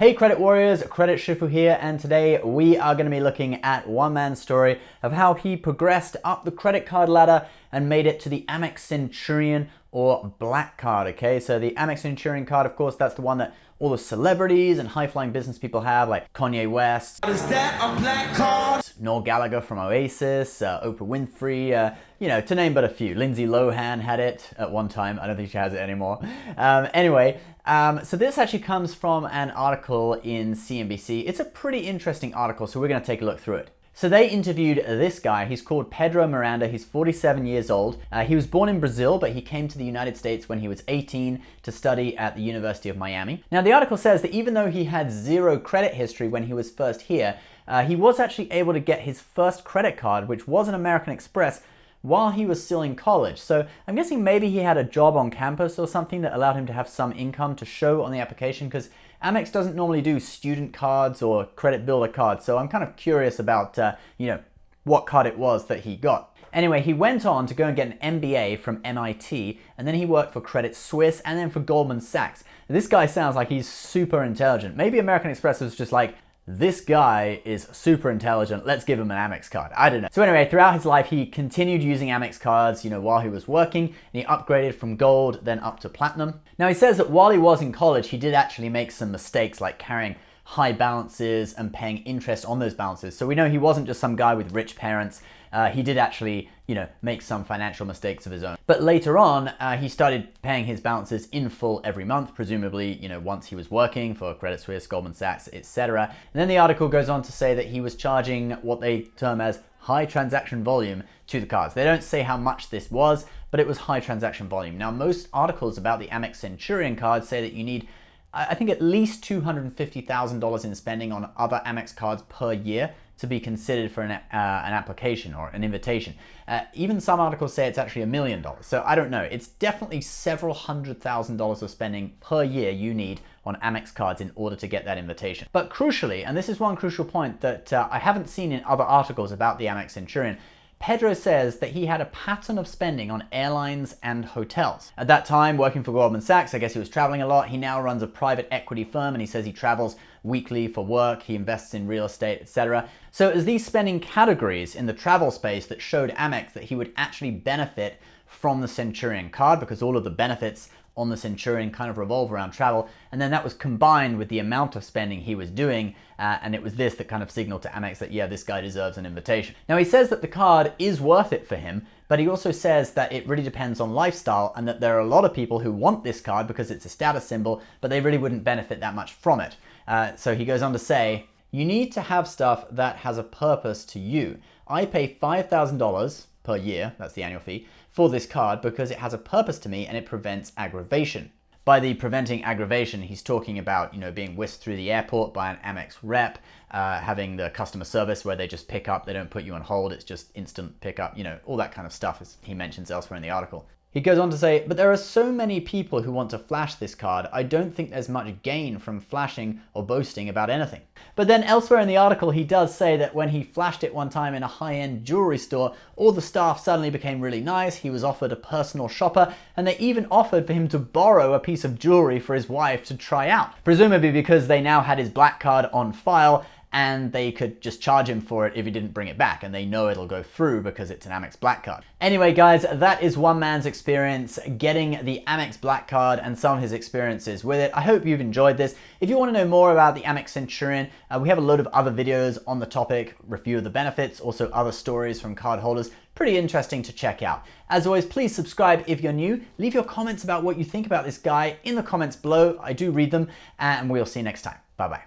Hey Credit Warriors, Credit Shifu here, and today we are going to be looking at one man's story of how he progressed up the credit card ladder and made it to the Amex Centurion or Black Card, okay? So the Amex Centurion Card, of course, that's the one that all the celebrities and high-flying business people have, like Kanye West. Is that a black card? Noel Gallagher from Oasis, Oprah Winfrey, you know, to name but a few. Lindsay Lohan had it at one time. I don't think she has it anymore. So this actually comes from an article in CNBC. It's a pretty interesting article, so we're going to take a look through it. So they interviewed this guy. He's called Pedro Miranda. He's 47 years old. He was born in Brazil, but he came to the United States when he was 18 to study at the University of Miami. Now, the article says that even though he had zero credit history when he was first here, he was actually able to get his first credit card, which was an American Express, while he was still in college. So I'm guessing maybe he had a job on campus or something that allowed him to have some income to show on the application, because Amex doesn't normally do student cards or credit builder cards. So I'm kind of curious about, what card it was that he got. Anyway, he went on to go and get an MBA from MIT, and then he worked for Credit Suisse and then for Goldman Sachs. This guy sounds like he's super intelligent. Maybe American Express was just like, this guy is super intelligent, let's give him an Amex card. I don't know. So anyway, throughout his life, he continued using Amex cards, while he was working, and he upgraded from gold, then up to platinum. Now he says that while he was in college, he did actually make some mistakes, like carrying high balances and paying interest on those balances. So we know he wasn't just some guy with rich parents. He did actually, make some financial mistakes of his own. But later on, he started paying his balances in full every month, presumably, once he was working for Credit Suisse, Goldman Sachs, etc. And then the article goes on to say that he was charging what they term as high transaction volume to the cards. They don't say how much this was, but it was high transaction volume. Now, most articles about the Amex Centurion card say that you need, I think, at least $250,000 in spending on other Amex cards per year to be considered for an application or an invitation. Even some articles say it's actually $1 million. So I don't know. It's definitely several $100,000 of spending per year you need on Amex cards in order to get that invitation. But crucially, and this is one crucial point that I haven't seen in other articles about the Amex Centurion, Pedro says that he had a pattern of spending on airlines and hotels. At that time, working for Goldman Sachs, I guess he was traveling a lot. He now runs a private equity firm, and he says he travels weekly for work, he invests in real estate, etc. So it was these spending categories in the travel space that showed Amex that he would actually benefit from the Centurion card, because all of the benefits on the Centurion kind of revolve around travel. And then that was combined with the amount of spending he was doing, and it was this that kind of signaled to Amex that, yeah, this guy deserves an invitation. Now, he says that the card is worth it for him, but he also says that it really depends on lifestyle, and that there are a lot of people who want this card because it's a status symbol, but they really wouldn't benefit that much from it. So he goes on to say, you need to have stuff that has a purpose to you. I pay $5,000 per year, that's the annual fee, for this card because it has a purpose to me and it prevents aggravation. By the preventing aggravation, he's talking about, being whisked through the airport by an Amex rep, having the customer service where they just pick up, they don't put you on hold, it's just instant pickup, all that kind of stuff, as he mentions elsewhere in the article. He goes on to say, but there are so many people who want to flash this card, I don't think there's much gain from flashing or boasting about anything. But then elsewhere in the article, he does say that when he flashed it one time in a high-end jewelry store, all the staff suddenly became really nice, he was offered a personal shopper, and they even offered for him to borrow a piece of jewelry for his wife to try out, presumably because they now had his black card on file, and they could just charge him for it if he didn't bring it back, and they know it'll go through because it's an Amex Black Card. Anyway, guys, that is one man's experience getting the Amex Black Card and some of his experiences with it. I hope you've enjoyed this. If you want to know more about the Amex Centurion, we have a load of other videos on the topic, review of the benefits, also other stories from card holders. Pretty interesting to check out. As always, please subscribe if you're new. Leave your comments about what you think about this guy in the comments below. I do read them, and we'll see you next time. Bye-bye.